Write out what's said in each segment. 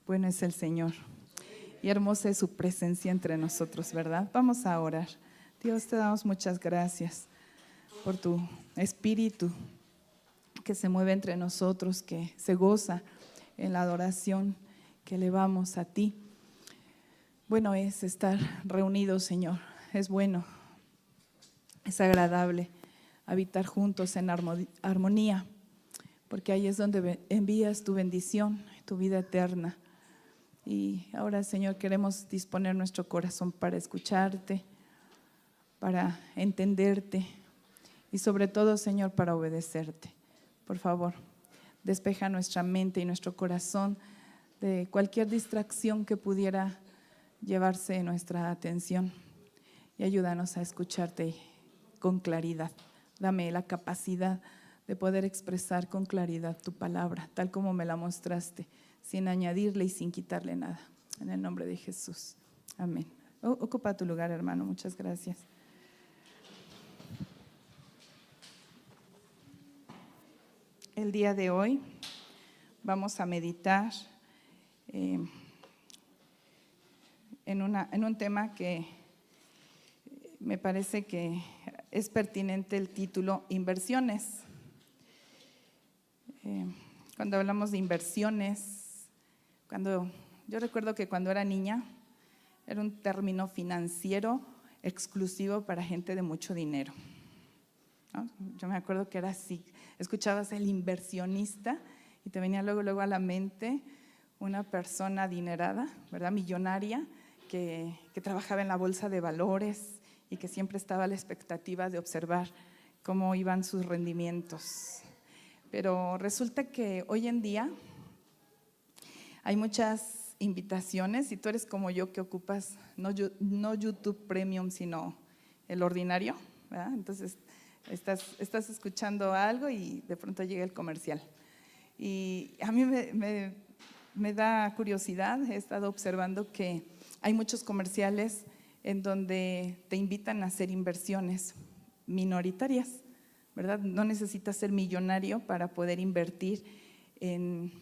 Bueno es el Señor y hermosa es su presencia entre nosotros, ¿verdad? Vamos a orar. Dios, te damos muchas gracias por tu espíritu que se mueve entre nosotros, que se goza en la adoración que elevamos a ti. Bueno es estar reunidos, Señor, es bueno, es agradable habitar juntos en armonía, porque ahí es donde envías tu bendición, tu vida eterna. Y ahora, Señor, queremos disponer nuestro corazón para escucharte, para entenderte y sobre todo, Señor, para obedecerte. Por favor, despeja nuestra mente y nuestro corazón de cualquier distracción que pudiera llevarse nuestra atención y ayúdanos a escucharte con claridad. Dame la capacidad de poder expresar con claridad tu palabra, tal como me la mostraste, sin añadirle y sin quitarle nada. En el nombre de Jesús. Amén. Ocupa tu lugar, hermano. Muchas gracias. El día de hoy vamos a meditar en un tema que me parece que es pertinente, el título, inversiones. Cuando hablamos de inversiones, yo recuerdo que cuando era niña era un término financiero exclusivo para gente de mucho dinero, ¿no? Yo me acuerdo que era así, escuchabas el inversionista y te venía luego a la mente una persona adinerada, ¿verdad? Millonaria, que trabajaba en la bolsa de valores y que siempre estaba a la expectativa de observar cómo iban sus rendimientos. Pero resulta que hoy en día hay muchas invitaciones, y tú eres como yo que ocupas no YouTube Premium, sino el ordinario, ¿verdad? Entonces estás escuchando algo y de pronto llega el comercial. Y a mí me da curiosidad, he estado observando que hay muchos comerciales en donde te invitan a hacer inversiones minoritarias, ¿verdad? No necesitas ser millonario para poder invertir en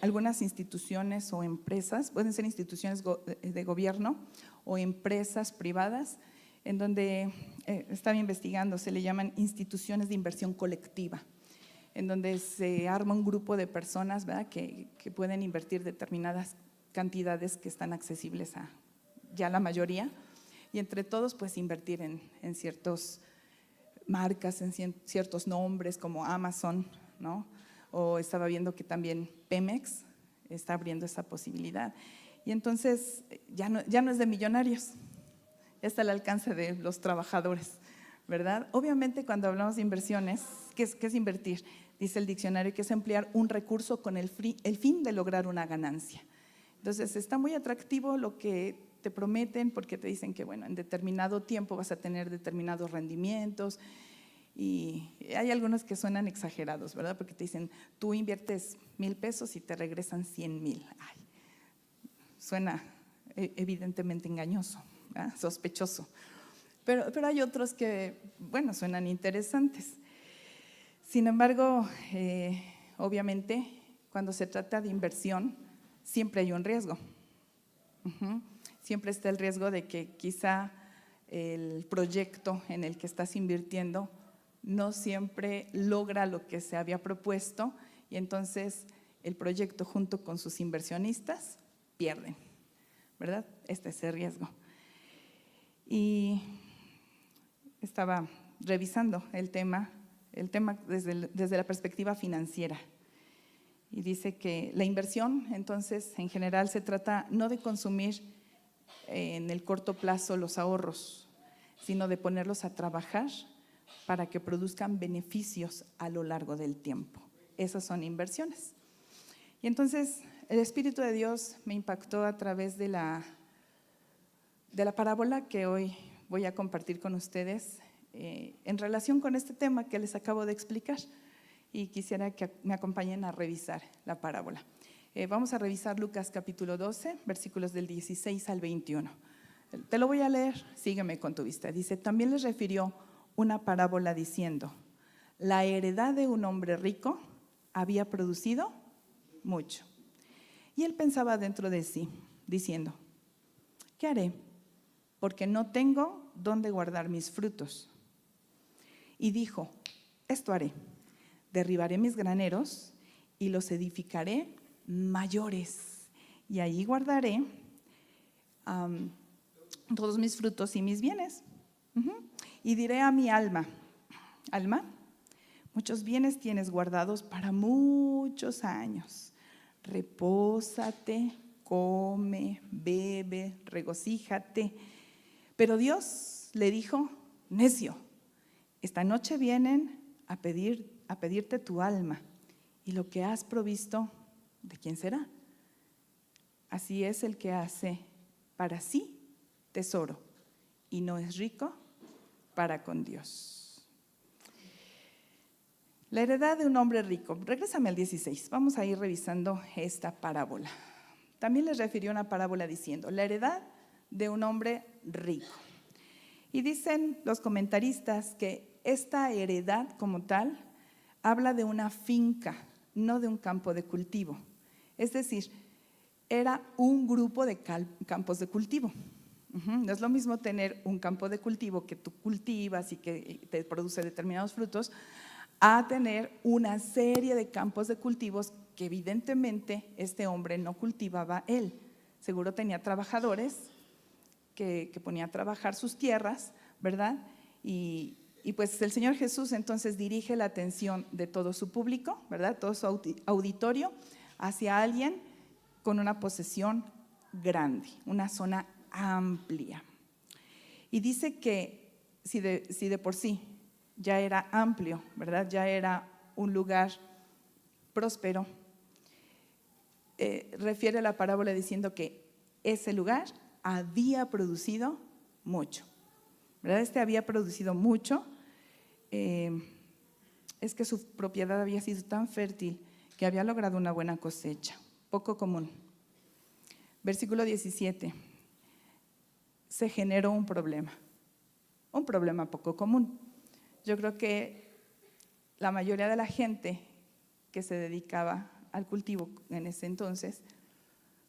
algunas instituciones o empresas, pueden ser instituciones de gobierno o empresas privadas, en donde estaba investigando, se le llaman instituciones de inversión colectiva, en donde se arma un grupo de personas, ¿verdad?, que pueden invertir determinadas cantidades que están accesibles a ya la mayoría, y entre todos pues invertir en ciertas marcas, en ciertos nombres como Amazon, ¿no? O estaba viendo que también Pemex está abriendo esa posibilidad. Y entonces ya no es de millonarios, ya está al alcance de los trabajadores, ¿verdad? Obviamente cuando hablamos de inversiones, ¿qué es invertir? Dice el diccionario que es emplear un recurso con el fin de lograr una ganancia. Entonces está muy atractivo lo que te prometen, porque te dicen que bueno, en determinado tiempo vas a tener determinados rendimientos. Y hay algunos que suenan exagerados, ¿verdad? Porque te dicen, tú inviertes 1,000 pesos y te regresan 100,000. Ay, suena evidentemente engañoso, ¿verdad? Sospechoso. Pero hay otros que, bueno, suenan interesantes. Sin embargo, obviamente, cuando se trata de inversión, siempre hay un riesgo. Siempre está el riesgo de que quizá el proyecto en el que estás invirtiendo no siempre logra lo que se había propuesto, y entonces el proyecto junto con sus inversionistas pierden, ¿verdad? Este es el riesgo. Y estaba revisando el tema desde la perspectiva financiera, y dice que la inversión entonces en general se trata no de consumir en el corto plazo los ahorros, sino de ponerlos a trabajar para que produzcan beneficios a lo largo del tiempo. Esas son inversiones. Y entonces el Espíritu de Dios me impactó a través de la parábola que hoy voy a compartir con ustedes, en relación con este tema que les acabo de explicar, y quisiera que me acompañen a revisar la parábola. Vamos a revisar Lucas capítulo 12, versículos del 16 al 21. Te lo voy a leer, sígueme con tu vista. Dice: también les refirió una parábola diciendo: la heredad de un hombre rico había producido mucho. Y él pensaba dentro de sí, diciendo: ¿qué haré? Porque no tengo dónde guardar mis frutos. Y dijo: esto haré, derribaré mis graneros y los edificaré mayores, y allí guardaré todos mis frutos y mis bienes. Y diré a mi alma: alma, muchos bienes tienes guardados para muchos años. Repósate, come, bebe, regocíjate. Pero Dios le dijo: necio, esta noche vienen a pedirte tu alma, y lo que has provisto, ¿de quién será? Así es el que hace para sí tesoro y no es rico para con Dios. La heredad de un hombre rico. Regrésame al 16, vamos a ir revisando esta parábola. También les refirió una parábola diciendo: la heredad de un hombre rico. Y dicen los comentaristas que esta heredad como tal habla de una finca, no de un campo de cultivo. Es decir, era un grupo de campos de cultivo. No es lo mismo tener un campo de cultivo que tú cultivas y que te produce determinados frutos, a tener una serie de campos de cultivos que evidentemente este hombre no cultivaba él. Seguro tenía trabajadores que ponía a trabajar sus tierras, ¿verdad? Y pues el Señor Jesús entonces dirige la atención de todo su público, ¿verdad? Todo su auditorio hacia alguien con una posesión grande, una zona amplia. Y dice que si de por sí ya era amplio, ¿verdad? Ya era un lugar próspero, refiere la parábola diciendo que ese lugar había producido mucho, ¿verdad? Había producido mucho, es que su propiedad había sido tan fértil que había logrado una buena cosecha, poco común. Versículo 17, se generó un problema poco común. Yo creo que la mayoría de la gente que se dedicaba al cultivo en ese entonces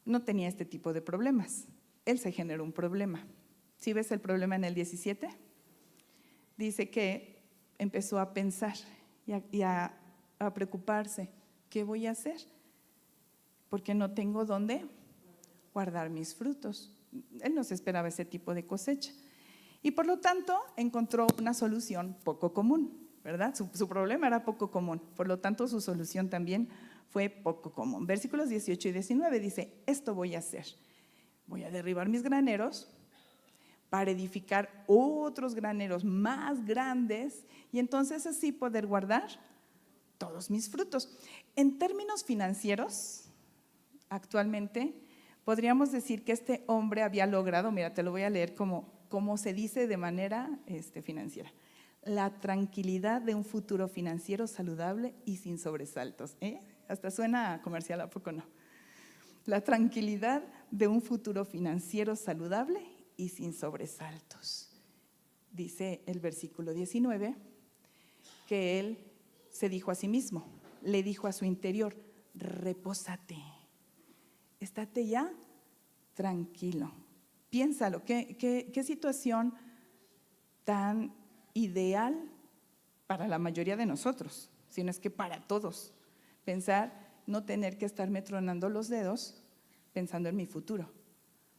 no tenía este tipo de problemas. Él se generó un problema. ¿Sí ves el problema en el 17? Dice que empezó a pensar y a preocuparse. ¿Qué voy a hacer? Porque no tengo dónde guardar mis frutos. Él no se esperaba ese tipo de cosecha. Y por lo tanto encontró una solución poco común, ¿verdad? Su problema era poco común, por lo tanto su solución también fue poco común. Versículos 18 y 19 dice: esto voy a hacer, voy a derribar mis graneros para edificar otros graneros más grandes y entonces así poder guardar todos mis frutos. En términos financieros, actualmente podríamos decir que este hombre había logrado, mira, te lo voy a leer como se dice de manera financiera: la tranquilidad de un futuro financiero saludable y sin sobresaltos. Hasta suena comercial, ¿a poco no? La tranquilidad de un futuro financiero saludable y sin sobresaltos. Dice el versículo 19 que él se dijo a sí mismo, le dijo a su interior: repósate, estate ya tranquilo. Piénsalo, ¿qué situación tan ideal para la mayoría de nosotros, si no es que para todos. Pensar, no tener que estarme tronando los dedos pensando en mi futuro,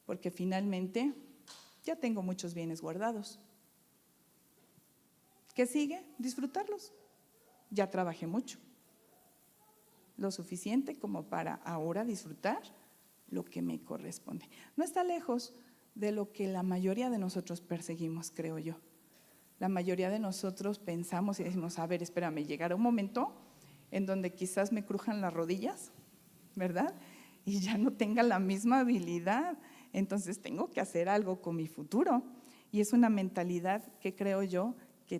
porque finalmente ya tengo muchos bienes guardados. ¿Qué sigue? Disfrutarlos. Ya trabajé mucho, lo suficiente como para ahora disfrutar lo que me corresponde. No está lejos de lo que la mayoría de nosotros perseguimos, creo yo. La mayoría de nosotros pensamos y decimos: a ver, espérame, llegará un momento en donde quizás me crujan las rodillas, ¿verdad? Y ya no tenga la misma habilidad, entonces tengo que hacer algo con mi futuro. Y es una mentalidad que creo yo que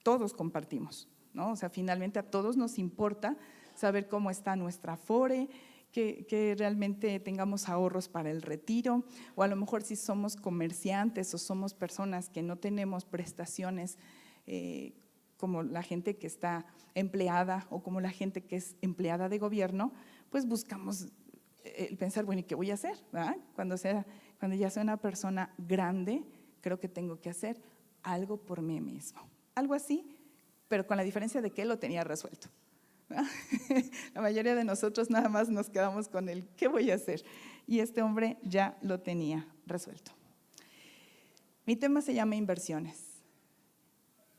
todos compartimos, ¿no? O sea, finalmente a todos nos importa saber cómo está nuestra Afore, que realmente tengamos ahorros para el retiro, o a lo mejor si somos comerciantes o somos personas que no tenemos prestaciones como la gente que está empleada o como la gente que es empleada de gobierno, pues buscamos pensar, bueno, ¿y qué voy a hacer? ¿Verdad? Cuando ya sea una persona grande, creo que tengo que hacer algo por mí mismo. Algo así, pero con la diferencia de que él lo tenía resuelto. La mayoría de nosotros nada más nos quedamos con el ¿qué voy a hacer? Y este hombre ya lo tenía resuelto. Mi tema se llama inversiones.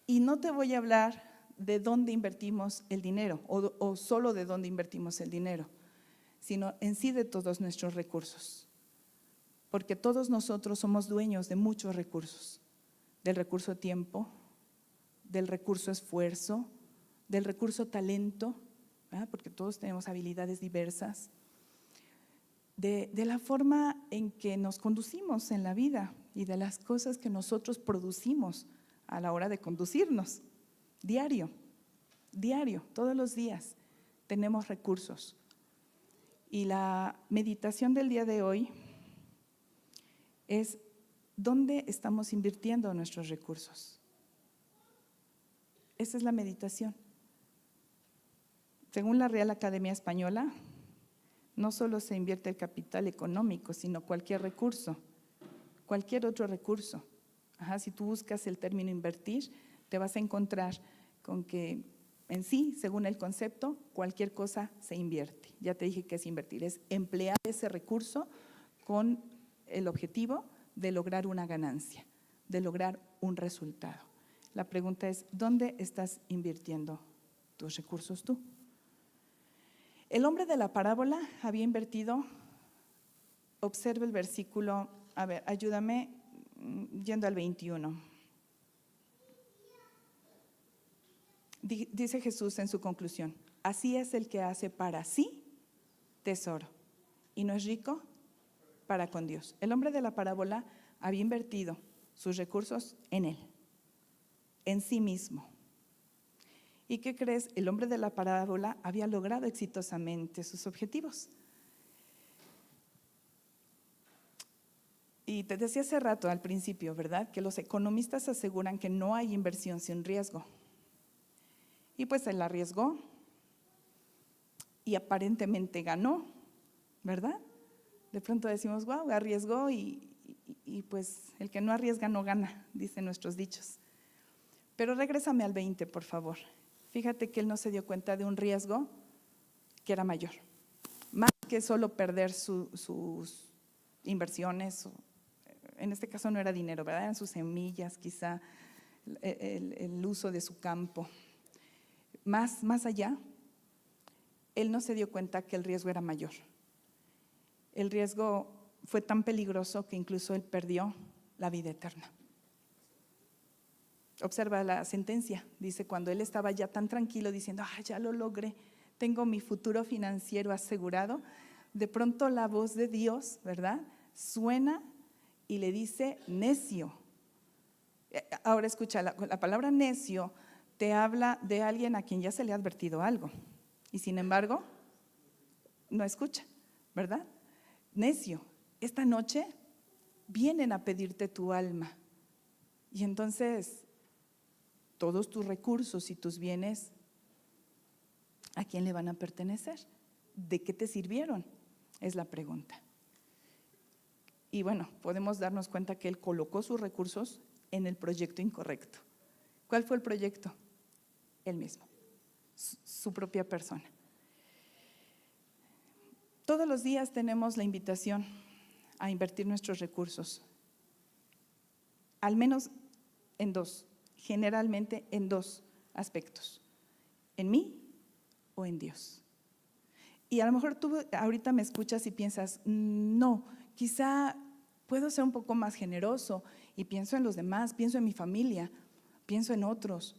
Y no te voy a hablar de dónde invertimos el dinero o solo de dónde invertimos el dinero, sino en sí de todos nuestros recursos. Porque todos nosotros somos dueños de muchos recursos, del recurso tiempo, del recurso esfuerzo, del recurso talento, ¿verdad? Porque todos tenemos habilidades diversas, de la forma en que nos conducimos en la vida y de las cosas que nosotros producimos a la hora de conducirnos, diario, todos los días tenemos recursos. Y la meditación del día de hoy es ¿dónde estamos invirtiendo nuestros recursos? Esa es la meditación. Según la Real Academia Española, no solo se invierte el capital económico, sino cualquier recurso, cualquier otro recurso. Si tú buscas el término invertir, te vas a encontrar con que en sí, según el concepto, cualquier cosa se invierte. Ya te dije que es invertir, es emplear ese recurso con el objetivo de lograr una ganancia, de lograr un resultado. La pregunta es, ¿dónde estás invirtiendo tus recursos tú? El hombre de la parábola había invertido, observa el versículo, a ver, ayúdame yendo al 21. Dice Jesús en su conclusión, así es el que hace para sí tesoro y no es rico para con Dios. El hombre de la parábola había invertido sus recursos en él, en sí mismo. ¿Y qué crees? El hombre de la parábola había logrado exitosamente sus objetivos. Y te decía hace rato al principio, ¿verdad? Que los economistas aseguran que no hay inversión sin riesgo. Y pues él arriesgó y aparentemente ganó, ¿verdad? De pronto decimos, wow, arriesgó y pues el que no arriesga no gana, dicen nuestros dichos. Pero regrésame al 20, por favor. Fíjate que él no se dio cuenta de un riesgo que era mayor, más que solo perder sus inversiones, en este caso no era dinero, ¿verdad? Eran sus semillas, quizá el uso de su campo. Más allá, él no se dio cuenta que el riesgo era mayor. El riesgo fue tan peligroso que incluso él perdió la vida eterna. Observa la sentencia, dice, cuando él estaba ya tan tranquilo diciendo, ya lo logré, tengo mi futuro financiero asegurado, de pronto la voz de Dios, ¿verdad?, suena y le dice necio. Ahora escucha, la palabra necio te habla de alguien a quien ya se le ha advertido algo y sin embargo no escucha, ¿verdad? Necio, esta noche vienen a pedirte tu alma y entonces todos tus recursos y tus bienes, ¿a quién le van a pertenecer? ¿De qué te sirvieron? Es la pregunta. Y bueno, podemos darnos cuenta que él colocó sus recursos en el proyecto incorrecto. ¿Cuál fue el proyecto? Él mismo, su propia persona. Todos los días tenemos la invitación a invertir nuestros recursos, al menos en dos. Generalmente en dos aspectos, en mí o en Dios. Y a lo mejor tú ahorita me escuchas y piensas, no, quizá puedo ser un poco más generoso y pienso en los demás, pienso en mi familia, pienso en otros.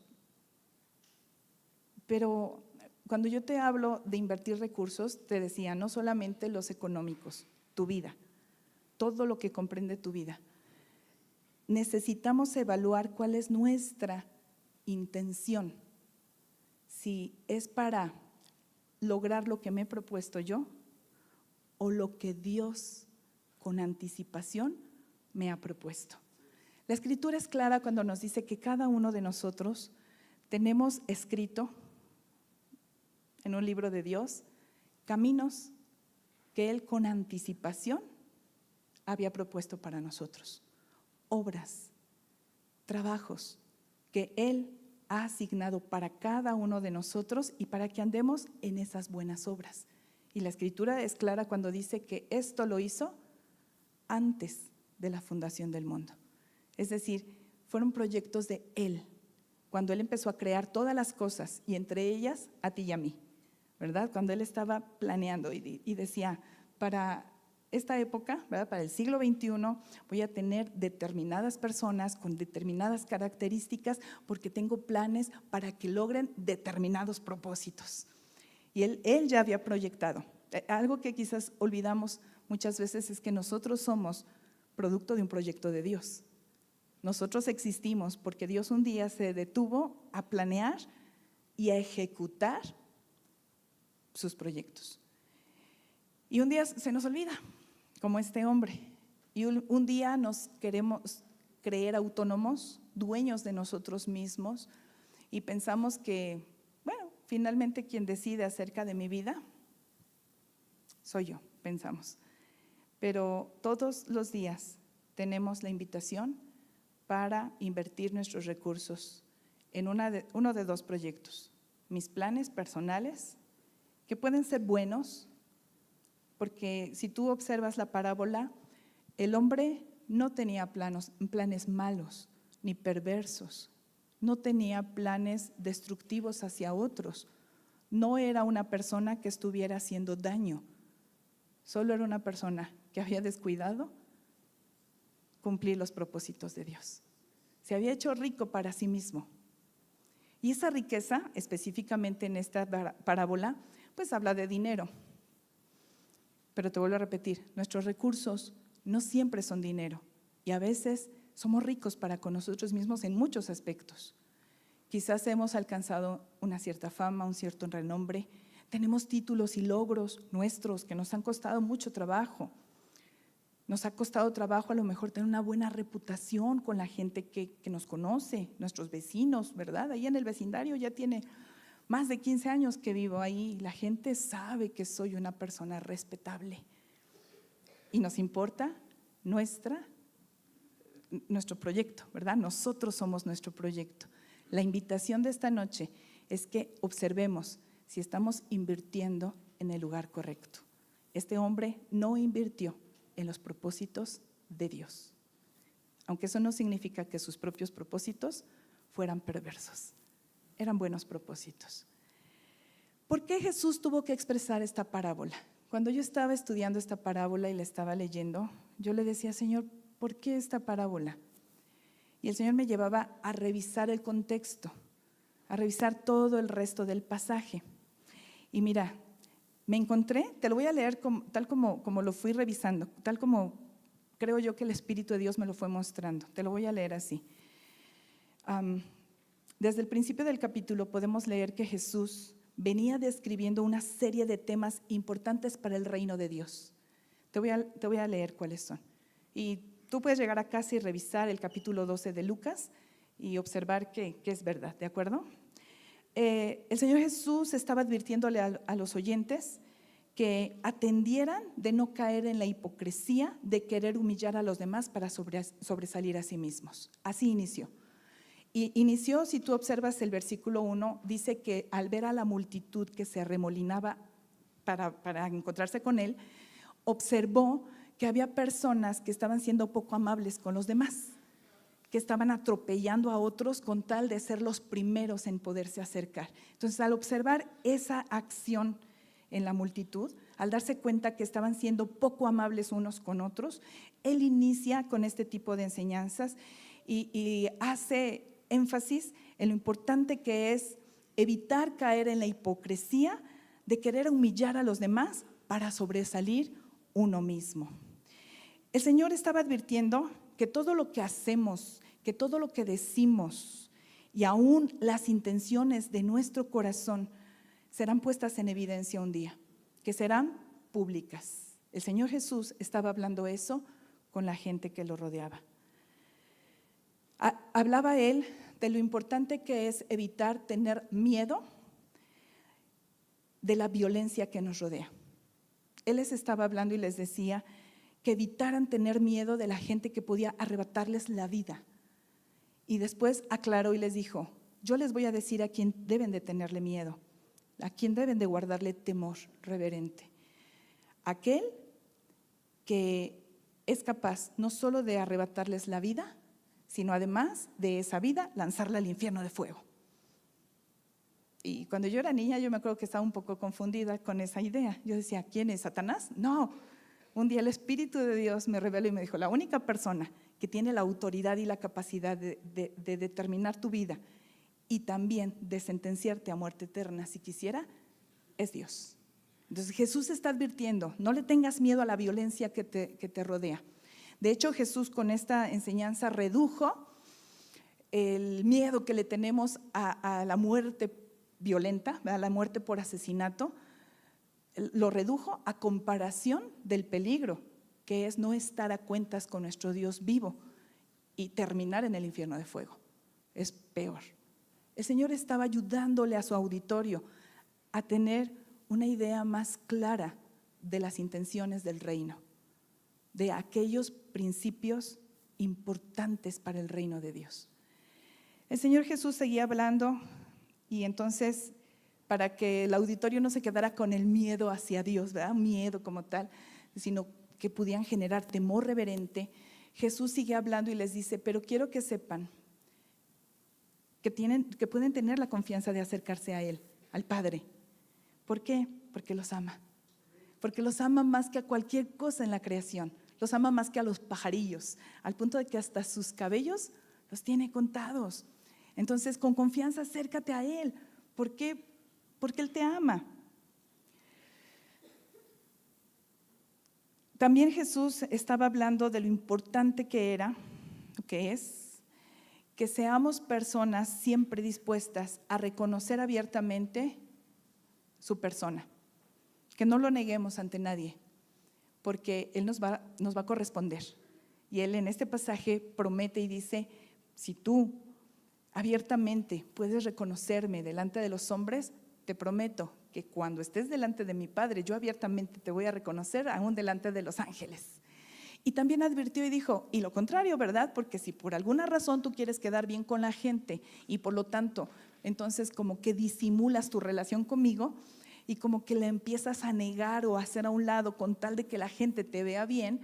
Pero cuando yo te hablo de invertir recursos, te decía, no solamente los económicos, tu vida, todo lo que comprende tu vida. Necesitamos evaluar cuál es nuestra intención, si es para lograr lo que me he propuesto yo o lo que Dios con anticipación me ha propuesto. La Escritura es clara cuando nos dice que cada uno de nosotros tenemos escrito en un libro de Dios caminos que Él con anticipación había propuesto para nosotros, obras, trabajos que Él ha asignado para cada uno de nosotros y para que andemos en esas buenas obras. Y la Escritura es clara cuando dice que esto lo hizo antes de la fundación del mundo. Es decir, fueron proyectos de Él, cuando Él empezó a crear todas las cosas y entre ellas a ti y a mí, ¿verdad? Cuando Él estaba planeando y decía, para esta época, ¿verdad? Para el siglo XXI voy a tener determinadas personas con determinadas características porque tengo planes para que logren determinados propósitos. Y Él ya había proyectado. Algo que quizás olvidamos muchas veces es que nosotros somos producto de un proyecto de Dios. Nosotros existimos porque Dios un día se detuvo a planear y a ejecutar sus proyectos. Y un día se nos olvida, como este hombre. Y un día nos queremos creer autónomos, dueños de nosotros mismos, y pensamos que, bueno, finalmente quien decide acerca de mi vida soy yo, pensamos. Pero todos los días tenemos la invitación para invertir nuestros recursos en uno de dos proyectos. Mis planes personales, que pueden ser buenos, porque si tú observas la parábola, el hombre no tenía planes malos ni perversos, no tenía planes destructivos hacia otros, no era una persona que estuviera haciendo daño, solo era una persona que había descuidado cumplir los propósitos de Dios. Se había hecho rico para sí mismo. Y esa riqueza, específicamente en esta parábola, pues habla de dinero. Pero te vuelvo a repetir, nuestros recursos no siempre son dinero y a veces somos ricos para con nosotros mismos en muchos aspectos. Quizás hemos alcanzado una cierta fama, un cierto renombre, tenemos títulos y logros nuestros que nos han costado mucho trabajo. Nos ha costado trabajo a lo mejor tener una buena reputación con la gente que nos conoce, nuestros vecinos, ¿verdad? Ahí en el vecindario ya tiene más de 15 años que vivo ahí, la gente sabe que soy una persona respetable y nos importa nuestro proyecto, ¿verdad? Nosotros somos nuestro proyecto. La invitación de esta noche es que observemos si estamos invirtiendo en el lugar correcto. Este hombre no invirtió en los propósitos de Dios, aunque eso no significa que sus propios propósitos fueran perversos. Eran buenos propósitos. ¿Por qué Jesús tuvo que expresar esta parábola? Cuando yo estaba estudiando esta parábola y la estaba leyendo, yo le decía, Señor, ¿por qué esta parábola? Y el Señor me llevaba a revisar el contexto, a revisar todo el resto del pasaje. Y mira, me encontré, te lo voy a leer tal como lo fui revisando, tal como creo yo que el Espíritu de Dios me lo fue mostrando. Te lo voy a leer así. Desde el principio del capítulo podemos leer que Jesús venía describiendo una serie de temas importantes para el reino de Dios. Te voy a leer cuáles son. Y tú puedes llegar a casa y revisar el capítulo 12 de Lucas y observar que es verdad, ¿de acuerdo? El Señor Jesús estaba advirtiéndole a los oyentes que atendieran de no caer en la hipocresía de querer humillar a los demás para sobresalir a sí mismos. Así inició. Y inició, si tú observas el versículo 1, dice que al ver a la multitud que se arremolinaba para encontrarse con él, observó que había personas que estaban siendo poco amables con los demás, que estaban atropellando a otros con tal de ser los primeros en poderse acercar. Entonces, al observar esa acción en la multitud, al darse cuenta que estaban siendo poco amables unos con otros, él inicia con este tipo de enseñanzas y hace énfasis en lo importante que es evitar caer en la hipocresía de querer humillar a los demás para sobresalir uno mismo. El Señor estaba advirtiendo que todo lo que hacemos, que todo lo que decimos y aún las intenciones de nuestro corazón serán puestas en evidencia un día, que serán públicas. El Señor Jesús estaba hablando eso con la gente que lo rodeaba. Hablaba Él de lo importante que es evitar tener miedo de la violencia que nos rodea. Él les estaba hablando y les decía que evitaran tener miedo de la gente que podía arrebatarles la vida. Y después aclaró y les dijo, yo les voy a decir a quién deben de tenerle miedo, a quién deben de guardarle temor reverente. Aquel que es capaz no solo de arrebatarles la vida, sino además de esa vida lanzarla al infierno de fuego. Y cuando yo era niña, yo me acuerdo que estaba un poco confundida con esa idea. Yo decía, ¿quién es? ¿Satanás? No. Un día el Espíritu de Dios me reveló y me dijo, la única persona que tiene la autoridad y la capacidad de determinar tu vida y también de sentenciarte a muerte eterna, si quisiera, es Dios. Entonces Jesús está advirtiendo, no le tengas miedo a la violencia que te rodea. De hecho, Jesús con esta enseñanza redujo el miedo que le tenemos a la muerte violenta, a la muerte por asesinato, lo redujo a comparación del peligro, que es no estar a cuentas con nuestro Dios vivo y terminar en el infierno de fuego. Es peor. El Señor estaba ayudándole a su auditorio a tener una idea más clara de las intenciones del reino, de aquellos principios importantes para el reino de Dios. El Señor Jesús seguía hablando y entonces, para que el auditorio no se quedara con el miedo hacia Dios, ¿verdad? Miedo como tal, sino que pudieran generar temor reverente, Jesús sigue hablando y les dice, pero quiero que sepan que pueden tener la confianza de acercarse a Él, al Padre. ¿Por qué? Porque los ama. Porque los ama más que a cualquier cosa en la creación. Los ama más que a los pajarillos, al punto de que hasta sus cabellos los tiene contados. Entonces, con confianza acércate a Él. ¿Por qué? Porque Él te ama. También Jesús estaba hablando de lo importante que era, que es, que seamos personas siempre dispuestas a reconocer abiertamente su persona, que no lo neguemos ante nadie, porque Él nos va a corresponder. Y Él en este pasaje promete y dice, si tú abiertamente puedes reconocerme delante de los hombres, te prometo que cuando estés delante de mi Padre, yo abiertamente te voy a reconocer aún delante de los ángeles. Y también advirtió y dijo, y lo contrario, ¿verdad? Porque si por alguna razón tú quieres quedar bien con la gente y por lo tanto, entonces como que disimulas tu relación conmigo y como que la empiezas a negar o a hacer a un lado con tal de que la gente te vea bien,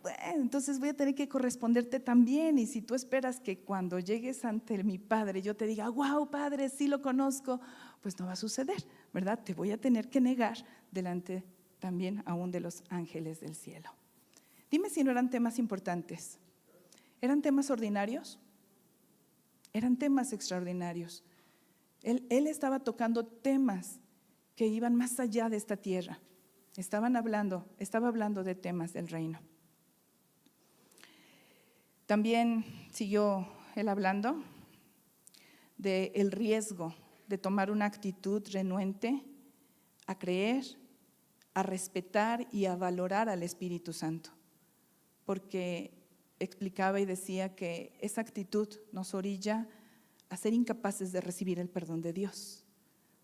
bueno, entonces voy a tener que corresponderte también. Y si tú esperas que cuando llegues ante mi Padre yo te diga, wow, Padre, sí lo conozco, pues no va a suceder, ¿verdad? Te voy a tener que negar delante también aún de los ángeles del cielo. Dime si no eran temas importantes. ¿Eran temas ordinarios? Eran temas extraordinarios. Él estaba tocando temas que iban más allá de esta tierra. Estaba hablando de temas del reino. También siguió él hablando del riesgo de tomar una actitud renuente a creer, a respetar y a valorar al Espíritu Santo, porque explicaba y decía que esa actitud nos orilla a ser incapaces de recibir el perdón de Dios,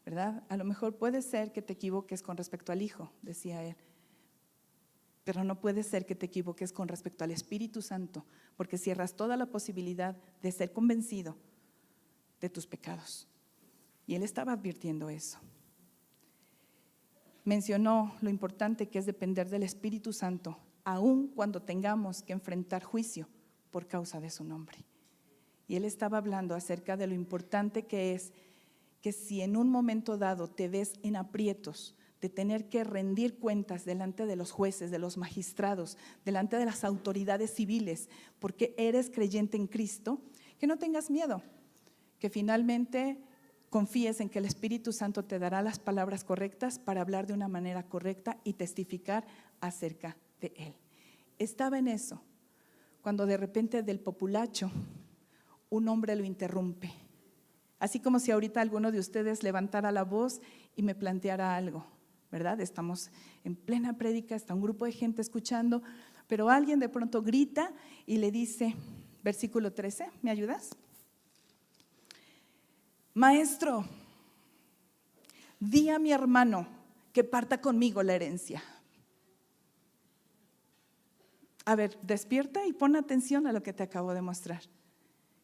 ¿verdad? A lo mejor puede ser que te equivoques con respecto al Hijo, decía él, pero no puede ser que te equivoques con respecto al Espíritu Santo, porque cierras toda la posibilidad de ser convencido de tus pecados. Y él estaba advirtiendo eso. Mencionó lo importante que es depender del Espíritu Santo, aun cuando tengamos que enfrentar juicio por causa de su nombre. Y él estaba hablando acerca de lo importante que es que si en un momento dado te ves en aprietos de tener que rendir cuentas delante de los jueces, de los magistrados, delante de las autoridades civiles, porque eres creyente en Cristo, que no tengas miedo, que finalmente confíes en que el Espíritu Santo te dará las palabras correctas para hablar de una manera correcta y testificar acerca de Él. Estaba en eso, cuando de repente del populacho un hombre lo interrumpe Así como si ahorita alguno de ustedes levantara la voz y me planteara algo, ¿verdad? Estamos en plena prédica, está un grupo de gente escuchando, pero alguien de pronto grita y le dice, versículo 13, ¿me ayudas? Maestro, di a mi hermano que parta conmigo la herencia. A ver, despierta y pon atención a lo que te acabo de mostrar.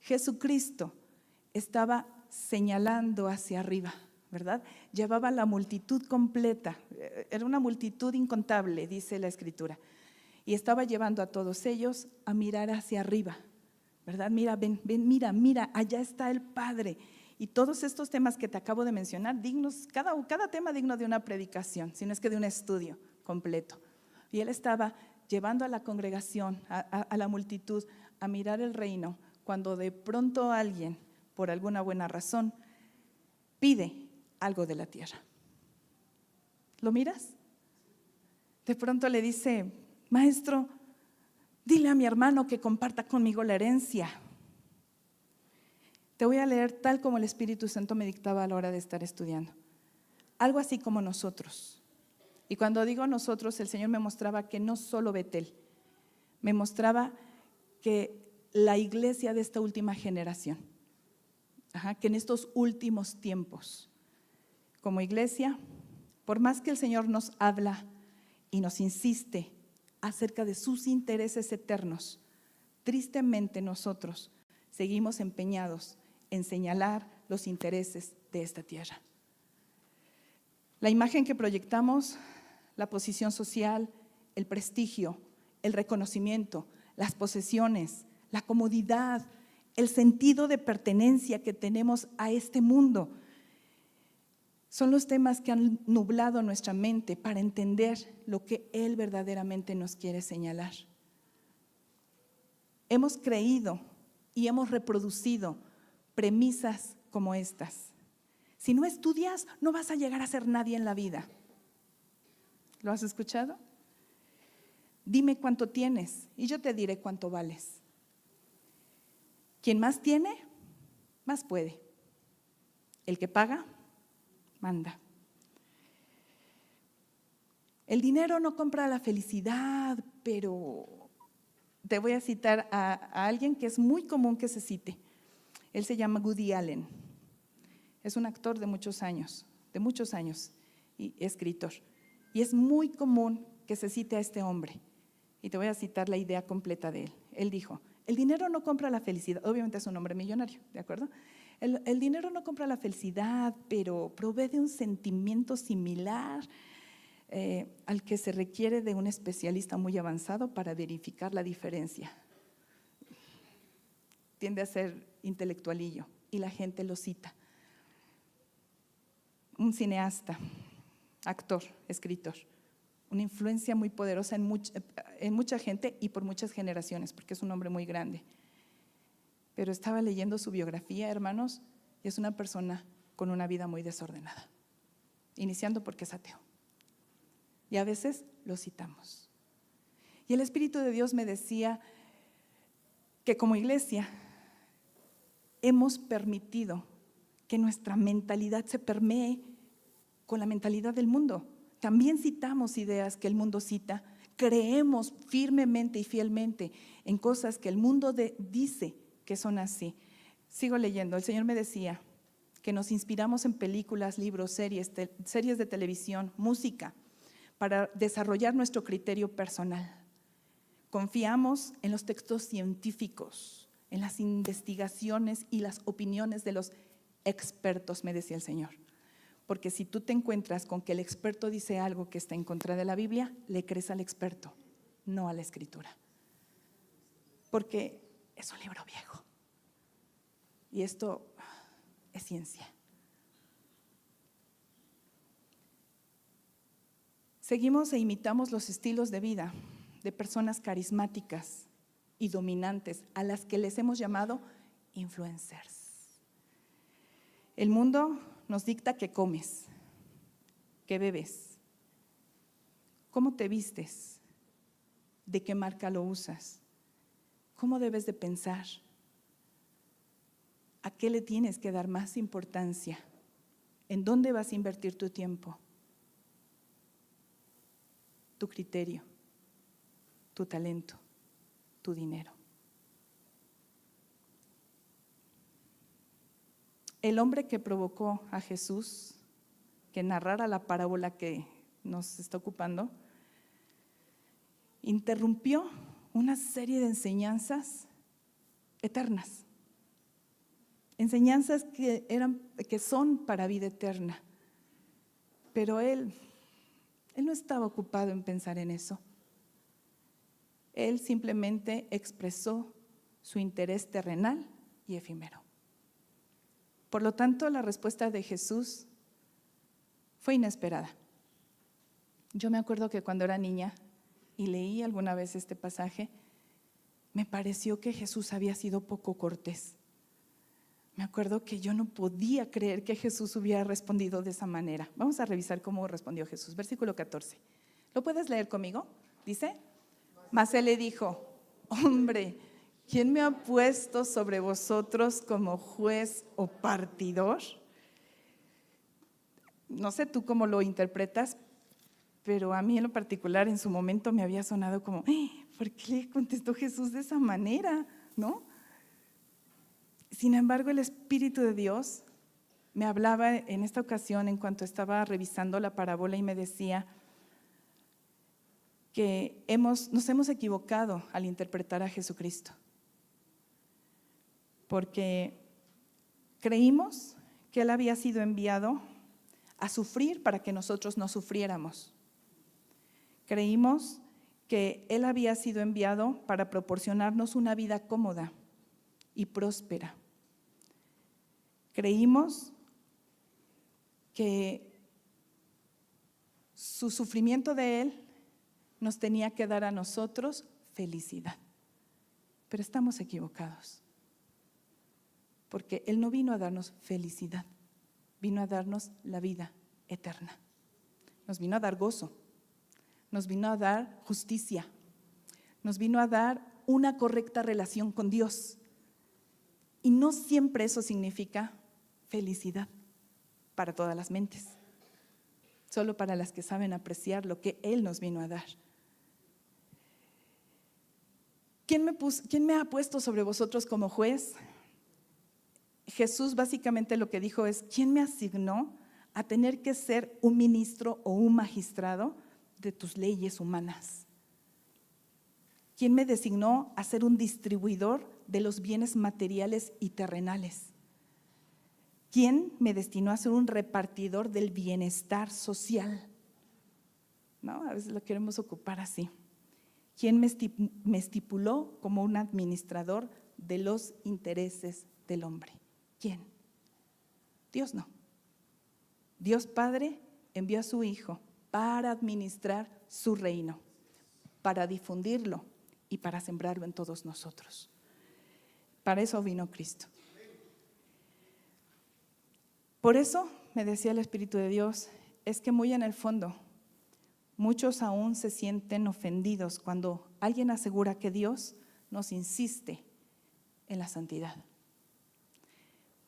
Jesucristo estaba señalando hacia arriba, ¿verdad? Llevaba la multitud completa, era una multitud incontable, dice la Escritura, y estaba llevando a todos ellos a mirar hacia arriba, ¿verdad? Mira, ven, mira, allá está el Padre. Y todos estos temas que te acabo de mencionar, dignos, cada tema digno de una predicación, si no es que de un estudio completo. Y él estaba llevando a la congregación, a la multitud, a mirar el reino, cuando de pronto alguien, por alguna buena razón, pide algo de la tierra. ¿Lo miras? De pronto le dice, maestro, dile a mi hermano que comparta conmigo la herencia. Te voy a leer tal como el Espíritu Santo me dictaba a la hora de estar estudiando. Algo así como nosotros. Y cuando digo nosotros, el Señor me mostraba que no solo Betel, me mostraba que la iglesia de esta última generación, que en estos últimos tiempos, como iglesia, por más que el Señor nos habla y nos insiste acerca de sus intereses eternos, tristemente nosotros seguimos empeñados en señalar los intereses de esta tierra. La imagen que proyectamos, la posición social, el prestigio, el reconocimiento, las posesiones, la comodidad, el sentido de pertenencia que tenemos a este mundo, son los temas que han nublado nuestra mente para entender lo que Él verdaderamente nos quiere señalar. Hemos creído y hemos reproducido premisas como estas. Si no estudias, no vas a llegar a ser nadie en la vida. ¿Lo has escuchado? Dime cuánto tienes y yo te diré cuánto vales. Quien más tiene, más puede. El que paga, manda. El dinero no compra la felicidad, pero te voy a citar a alguien que es muy común que se cite. Él se llama Woody Allen. Es un actor de muchos años y escritor. Y es muy común que se cite a este hombre. Y te voy a citar la idea completa de él. Él dijo, el dinero no compra la felicidad. Obviamente es un hombre millonario, ¿de acuerdo? El dinero no compra la felicidad, pero provee de un sentimiento similar al que se requiere de un especialista muy avanzado para verificar la diferencia. Tiende a ser intelectualillo y la gente lo cita. Un cineasta, actor, escritor, una influencia muy poderosa en mucha gente y por muchas generaciones, porque es un hombre muy grande. Pero estaba leyendo su biografía, hermanos, y es una persona con una vida muy desordenada, iniciando porque es ateo. Y a veces lo citamos. Y el Espíritu de Dios me decía que como iglesia hemos permitido que nuestra mentalidad se permee con la mentalidad del mundo. También citamos ideas que el mundo cita, creemos firmemente y fielmente en cosas que el mundo dice que son así. Sigo leyendo, el Señor me decía que nos inspiramos en películas, libros, series de televisión, música, para desarrollar nuestro criterio personal. Confiamos en los textos científicos, en las investigaciones y las opiniones de los expertos, me decía el Señor. Porque si tú te encuentras con que el experto dice algo que está en contra de la Biblia, le crees al experto, no a la Escritura. Porque es un libro viejo. Y esto es ciencia. Seguimos e imitamos los estilos de vida de personas carismáticas y dominantes, a las que les hemos llamado influencers. El mundo nos dicta qué comes, qué bebes, cómo te vistes, de qué marca lo usas, cómo debes de pensar. ¿A qué le tienes que dar más importancia? ¿En dónde vas a invertir tu tiempo? Tu criterio, tu talento, tu dinero. El hombre que provocó a Jesús que narrara la parábola que nos está ocupando, interrumpió una serie de enseñanzas eternas, enseñanzas que son para vida eterna. Pero él no estaba ocupado en pensar en eso. Él simplemente expresó su interés terrenal y efímero. Por lo tanto, la respuesta de Jesús fue inesperada. Yo me acuerdo que cuando era niña y leí alguna vez este pasaje, me pareció que Jesús había sido poco cortés. Me acuerdo que yo no podía creer que Jesús hubiera respondido de esa manera. Vamos a revisar cómo respondió Jesús. Versículo 14. ¿Lo puedes leer conmigo? Dice: mas él le dijo: hombre, ¿quién me ha puesto sobre vosotros como juez o partidor? No sé tú cómo lo interpretas, pero a mí en lo particular en su momento me había sonado como, ¿por qué le contestó Jesús de esa manera? ¿No? Sin embargo, el Espíritu de Dios me hablaba en esta ocasión en cuanto estaba revisando la parábola y me decía que nos hemos equivocado al interpretar a Jesucristo, porque creímos que Él había sido enviado a sufrir para que nosotros no sufriéramos. Creímos que Él había sido enviado para proporcionarnos una vida cómoda y próspera. Creímos que su sufrimiento de Él nos tenía que dar a nosotros felicidad. Pero estamos equivocados, porque Él no vino a darnos felicidad, vino a darnos la vida eterna. Nos vino a dar gozo, nos vino a dar justicia, nos vino a dar una correcta relación con Dios. Y no siempre eso significa felicidad para todas las mentes, solo para las que saben apreciar lo que Él nos vino a dar. ¿Quién me ha puesto sobre vosotros como juez? Jesús básicamente lo que dijo es: ¿quién me asignó a tener que ser un ministro o un magistrado de tus leyes humanas? ¿Quién me designó a ser un distribuidor de los bienes materiales y terrenales? ¿Quién me destinó a ser un repartidor del bienestar social? ¿No? A veces lo queremos ocupar así. ¿Quién me estipuló como un administrador de los intereses del hombre? ¿Quién? Dios no. Dios Padre envió a su Hijo para administrar su reino, para difundirlo y para sembrarlo en todos nosotros. Para eso vino Cristo. Por eso, me decía el Espíritu de Dios, es que muy en el fondo, muchos aún se sienten ofendidos cuando alguien asegura que Dios nos insiste en la santidad.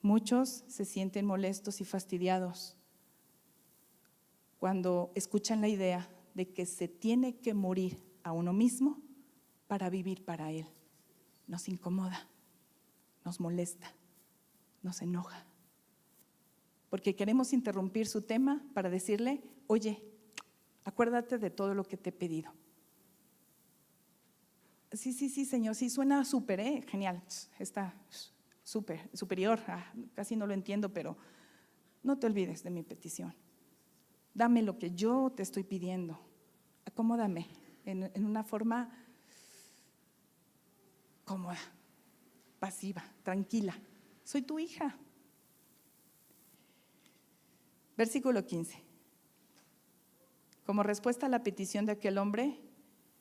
Muchos se sienten molestos y fastidiados cuando escuchan la idea de que se tiene que morir a uno mismo para vivir para Él. Nos incomoda, nos molesta, nos enoja, porque queremos interrumpir su tema para decirle: oye, acuérdate de todo lo que te he pedido. Sí, Señor, sí, suena súper, genial, está superior, casi no lo entiendo, pero no te olvides de mi petición. Dame lo que yo te estoy pidiendo, acomódame en una forma cómoda, pasiva, tranquila. Soy tu hija. Versículo 15. Como respuesta a la petición de aquel hombre,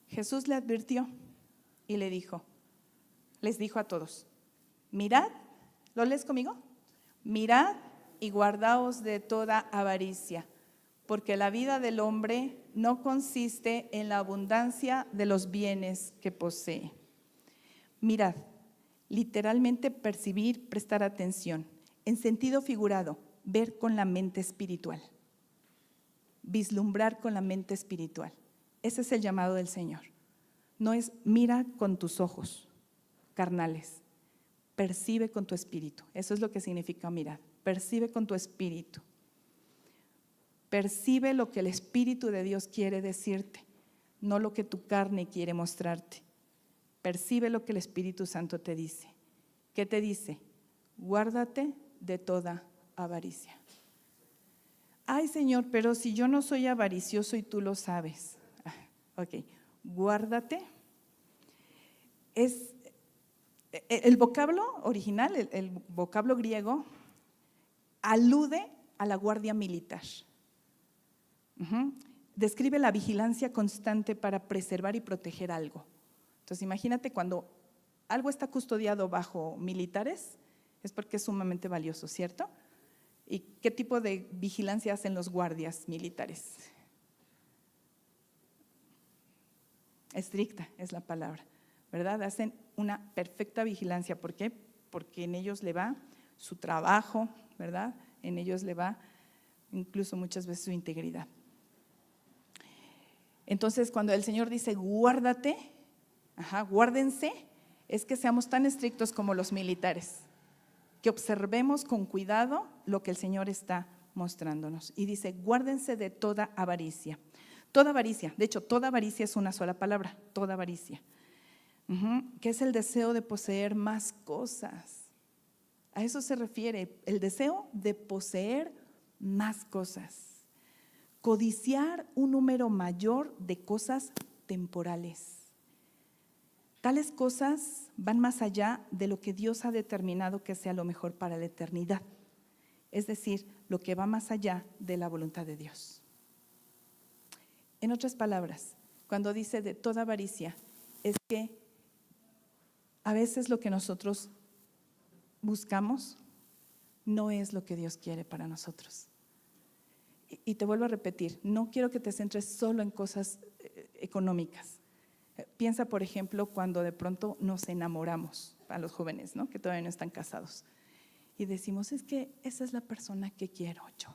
Jesús le advirtió y les dijo a todos: mirad, ¿lo lees conmigo? Mirad y guardaos de toda avaricia, porque la vida del hombre no consiste en la abundancia de los bienes que posee. Mirad, Literalmente percibir, prestar atención. En sentido figurado, ver con la mente espiritual. Vislumbrar con la mente espiritual. Ese es el llamado del Señor. No es mira con tus ojos carnales, percibe con tu espíritu. Eso es lo que significa mirar. Percibe con tu espíritu. Percibe lo que el Espíritu de Dios quiere decirte, no lo que tu carne quiere mostrarte. Percibe lo que el Espíritu Santo te dice. ¿Qué te dice? Guárdate de toda avaricia. Ay, Señor, pero si yo no soy avaricioso y tú lo sabes. Ok, guárdate. Es el vocablo original, el vocablo griego, alude a la guardia militar. Describe la vigilancia constante para preservar y proteger algo. Entonces, imagínate cuando algo está custodiado bajo militares, es porque es sumamente valioso, ¿cierto? ¿Y qué tipo de vigilancia hacen los guardias militares? Estricta es la palabra, ¿verdad? Hacen una perfecta vigilancia. ¿Por qué? Porque en ellos le va su trabajo, ¿verdad? En ellos le va incluso muchas veces su integridad. Entonces, cuando el Señor dice guárdate, guárdense, es que seamos tan estrictos como los militares, que observemos con cuidado lo que el Señor está mostrándonos. Y dice, guárdense de toda avaricia. Toda avaricia, de hecho, toda avaricia es una sola palabra, toda avaricia, que es el deseo de poseer más cosas. A eso se refiere, el deseo de poseer más cosas. Codiciar un número mayor de cosas temporales. Tales cosas van más allá de lo que Dios ha determinado que sea lo mejor para la eternidad. Es decir, lo que va más allá de la voluntad de Dios. En otras palabras, cuando dice de toda avaricia, es que a veces lo que nosotros buscamos no es lo que Dios quiere para nosotros. Y te vuelvo a repetir, no quiero que te centres solo en cosas económicas. Piensa, por ejemplo, cuando de pronto nos enamoramos, a los jóvenes, ¿no?, que todavía no están casados, y decimos, es que esa es la persona que quiero yo.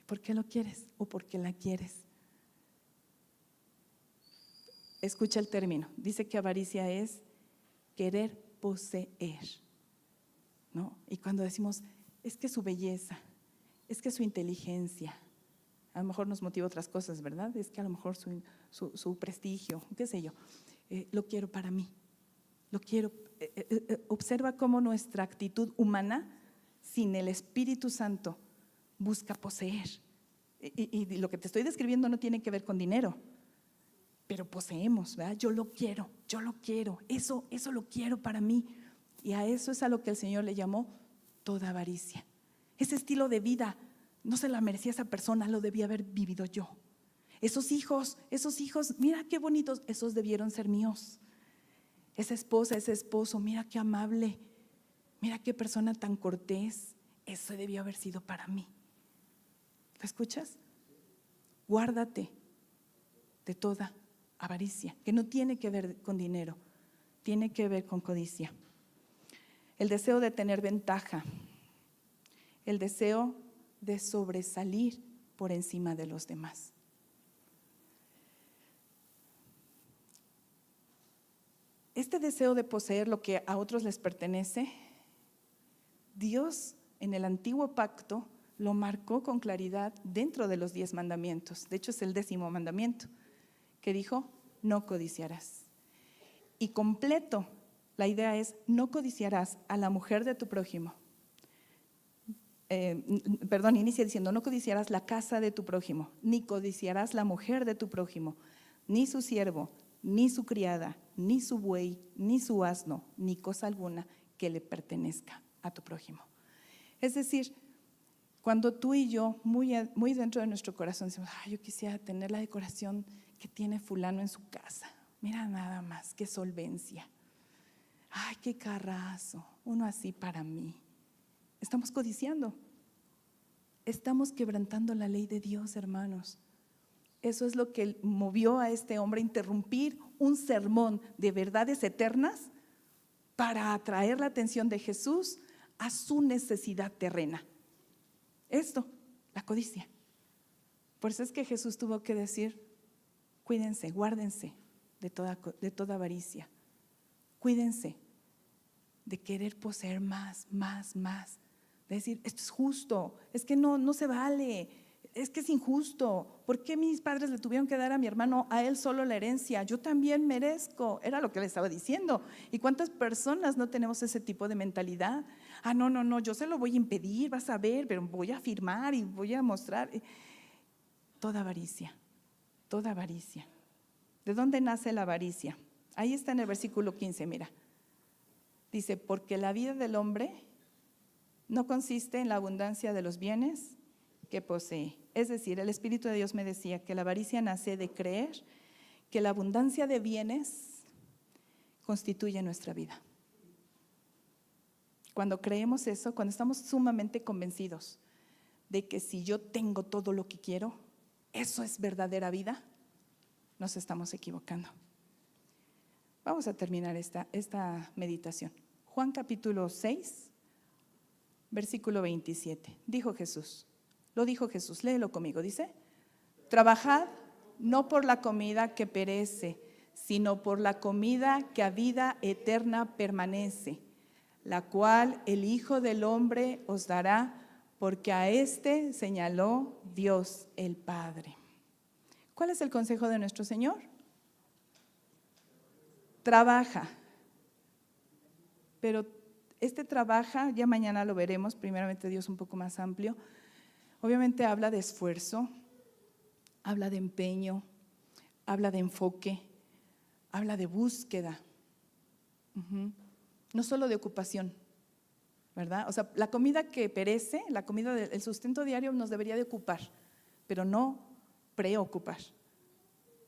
¿Por qué lo quieres o por qué la quieres? Escucha el término, dice que avaricia es querer poseer, ¿no? Y cuando decimos, es que su belleza, es que su inteligencia, a lo mejor nos motiva otras cosas, ¿verdad? Es que a lo mejor su prestigio, qué sé yo, lo quiero para mí, lo quiero. Observa cómo nuestra actitud humana, sin el Espíritu Santo, busca poseer. Y lo que te estoy describiendo no tiene que ver con dinero, pero poseemos, ¿verdad? Yo lo quiero, eso lo quiero para mí. Y a eso es a lo que el Señor le llamó toda avaricia. Ese estilo de vida no se la merecía esa persona, lo debía haber vivido yo. Esos hijos, mira qué bonitos, esos debieron ser míos. Esa esposa, ese esposo, mira qué amable, mira qué persona tan cortés, eso debió haber sido para mí. ¿Lo escuchas? Guárdate de toda avaricia, que no tiene que ver con dinero, tiene que ver con codicia. El deseo de tener ventaja, el deseo de sobresalir por encima de los demás. Este deseo de poseer lo que a otros les pertenece, Dios en el antiguo pacto lo marcó con claridad dentro de los 10 mandamientos. De hecho, es el 10º mandamiento, que dijo, no codiciarás. Y completo, la idea es, no codiciarás a la mujer de tu prójimo. Inicia diciendo, no codiciarás la casa de tu prójimo, ni codiciarás la mujer de tu prójimo, ni su siervo, ni su criada, ni su buey, ni su asno, ni cosa alguna que le pertenezca a tu prójimo. Es decir, cuando tú y yo, muy dentro de nuestro corazón, decimos, yo quisiera tener la decoración que tiene fulano en su casa. Mira nada más, qué solvencia. Ay, qué carrazo, uno así para mí. Estamos codiciando. Estamos quebrantando la ley de Dios, hermanos. Eso es lo que movió a este hombre a interrumpir un sermón de verdades eternas para atraer la atención de Jesús a su necesidad terrena. Esto, la codicia. Por eso es que Jesús tuvo que decir: cuídense, guárdense de toda avaricia. Cuídense de querer poseer más. De decir, esto es justo, es que no se vale, es que es injusto. ¿Por qué mis padres le tuvieron que dar a mi hermano, a él solo la herencia? Yo también merezco. Era lo que le estaba diciendo. ¿Y cuántas personas no tenemos ese tipo de mentalidad? No, yo se lo voy a impedir, vas a ver, pero voy a firmar y voy a mostrar. Toda avaricia. ¿De dónde nace la avaricia? Ahí está en el versículo 15, mira. Dice, porque la vida del hombre no consiste en la abundancia de los bienes que posee. Es decir, el Espíritu de Dios me decía que la avaricia nace de creer que la abundancia de bienes constituye nuestra vida. Cuando creemos eso, cuando estamos sumamente convencidos de que si yo tengo todo lo que quiero, eso es verdadera vida, nos estamos equivocando. Vamos a terminar esta meditación. Juan capítulo 6, versículo 27. Lo dijo Jesús, léelo conmigo, dice: trabajad no por la comida que perece, sino por la comida que a vida eterna permanece, la cual el Hijo del Hombre os dará, porque a éste señaló Dios el Padre. ¿Cuál es el consejo de nuestro Señor? Trabaja. Pero trabaja, ya mañana lo veremos, primeramente Dios un poco más amplio. Obviamente habla de esfuerzo, habla de empeño, habla de enfoque, habla de búsqueda. No solo de ocupación, ¿verdad? O sea, la comida que perece, la comida el sustento diario nos debería de ocupar, pero no preocupar,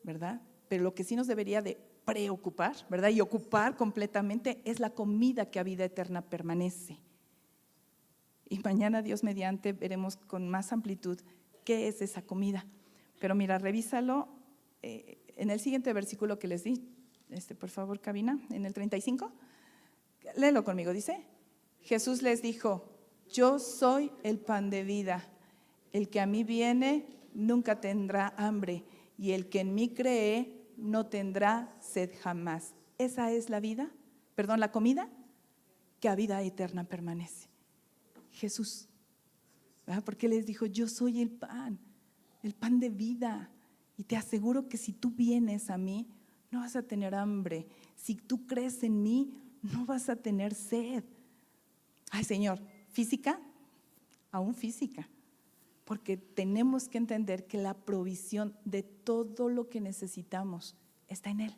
¿verdad? Pero lo que sí nos debería de preocupar, ¿verdad? Y ocupar completamente es la comida que a vida eterna permanece. Y mañana, Dios mediante, veremos con más amplitud qué es esa comida. Pero mira, revísalo en el siguiente versículo que les di, por favor, cabina, en el 35. Léelo conmigo, dice: Jesús les dijo: yo soy el pan de vida, el que a mí viene nunca tendrá hambre, y el que en mí cree no tendrá sed jamás. Esa es la comida que a vida eterna permanece. Jesús, ¿verdad? Porque les dijo: yo soy el pan de vida, y te aseguro que si tú vienes a mí, no vas a tener hambre. Si tú crees en mí, no vas a tener sed. Ay, Señor, ¿física? Aún física. Porque tenemos que entender que la provisión de todo lo que necesitamos está en Él.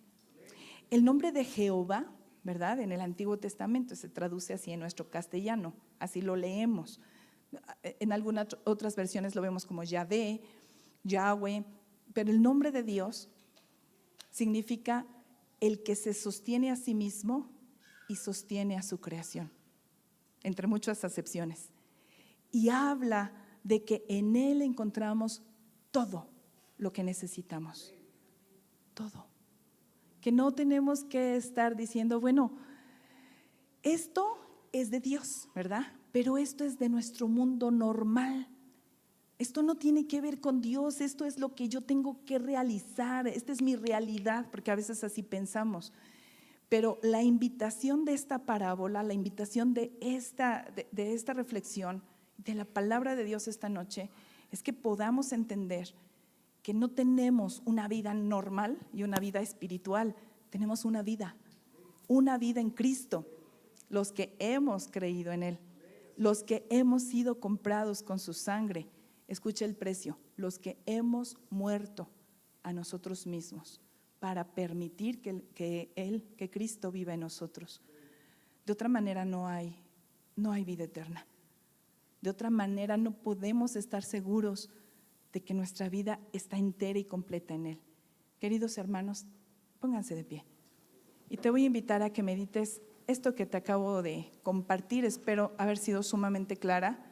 El nombre de Jehová, ¿verdad? En el Antiguo Testamento se traduce así en nuestro castellano, así lo leemos. En algunas otras versiones lo vemos como Yahvé, Yahweh, pero el nombre de Dios significa el que se sostiene a sí mismo y sostiene a su creación, entre muchas acepciones. Y habla de que en Él encontramos todo lo que necesitamos. Todo. Que no tenemos que estar diciendo, bueno, esto es de Dios, ¿verdad? Pero esto es de nuestro mundo normal. Esto no tiene que ver con Dios, esto es lo que yo tengo que realizar, esta es mi realidad, porque a veces así pensamos. Pero la invitación de esta parábola, la invitación de esta reflexión, de la palabra de Dios esta noche, es que podamos entender que no tenemos una vida normal y una vida espiritual, tenemos una vida en Cristo, los que hemos creído en Él, los que hemos sido comprados con su sangre. Escuche el precio: los que hemos muerto a nosotros mismos para permitir que Cristo viva en nosotros. De otra manera no hay vida eterna. De otra manera no podemos estar seguros de que nuestra vida está entera y completa en Él. Queridos hermanos, pónganse de pie. Y te voy a invitar a que medites esto que te acabo de compartir. Espero haber sido sumamente clara.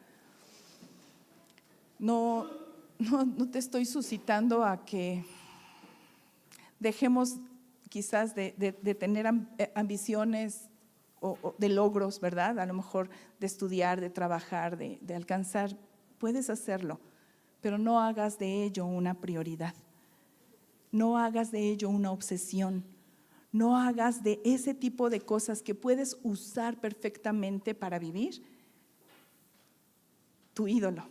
No te estoy suscitando a que dejemos quizás de tener ambiciones o de logros, ¿verdad? A lo mejor de estudiar, de trabajar, de alcanzar, puedes hacerlo, pero no hagas de ello una prioridad. No hagas de ello una obsesión. No hagas de ese tipo de cosas que puedes usar perfectamente para vivir tu ídolo,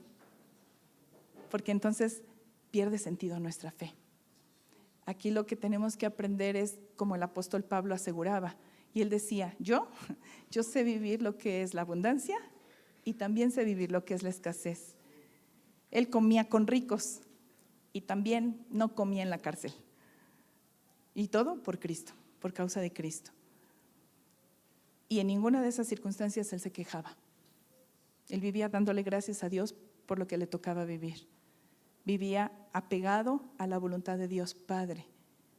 porque entonces pierde sentido nuestra fe. Aquí lo que tenemos que aprender es, como el apóstol Pablo aseguraba, y él decía, yo sé vivir lo que es la abundancia y también sé vivir lo que es la escasez. Él comía con ricos y también no comía en la cárcel. Y todo por Cristo, por causa de Cristo. Y en ninguna de esas circunstancias él se quejaba. Él vivía dándole gracias a Dios por lo que le tocaba vivir. Vivía apegado a la voluntad de Dios Padre,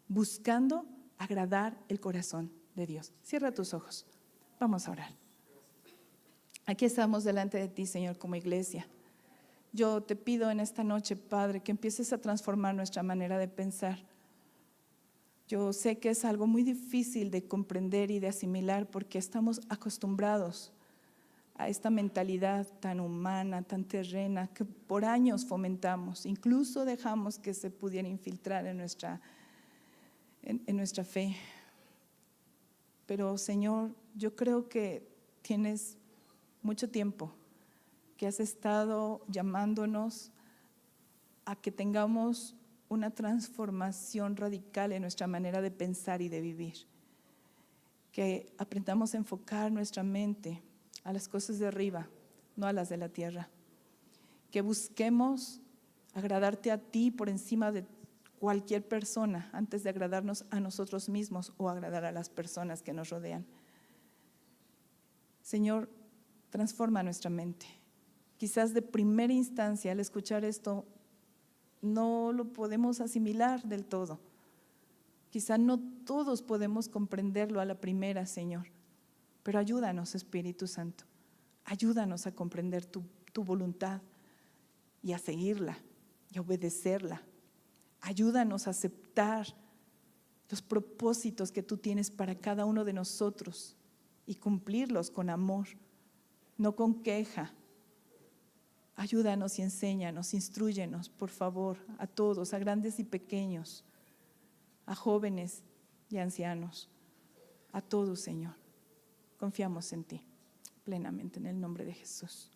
buscando agradar el corazón de Dios. Cierra tus ojos, vamos a orar. Aquí estamos delante de ti, Señor, como iglesia. Yo te pido en esta noche, Padre, que empieces a transformar nuestra manera de pensar. Yo sé que es algo muy difícil de comprender y de asimilar porque estamos acostumbrados a esta mentalidad tan humana, tan terrena, que por años fomentamos, incluso dejamos que se pudiera infiltrar en nuestra fe. Pero Señor, yo creo que tienes mucho tiempo que has estado llamándonos a que tengamos una transformación radical en nuestra manera de pensar y de vivir, que aprendamos a enfocar nuestra mente a las cosas de arriba, no a las de la tierra, que busquemos agradarte a ti por encima de cualquier persona antes de agradarnos a nosotros mismos o agradar a las personas que nos rodean. Señor, transforma nuestra mente. Quizás de primera instancia al escuchar esto no lo podemos asimilar del todo. Quizás no todos podemos comprenderlo a la primera, Señor, pero ayúdanos, Espíritu Santo. Ayúdanos a comprender tu voluntad y a seguirla y a obedecerla. Ayúdanos a aceptar los propósitos que tú tienes para cada uno de nosotros y cumplirlos con amor, no con queja. Ayúdanos y enséñanos, instrúyenos, por favor, a todos, a grandes y pequeños, a jóvenes y ancianos, a todos, Señor. Confiamos en ti plenamente en el nombre de Jesús.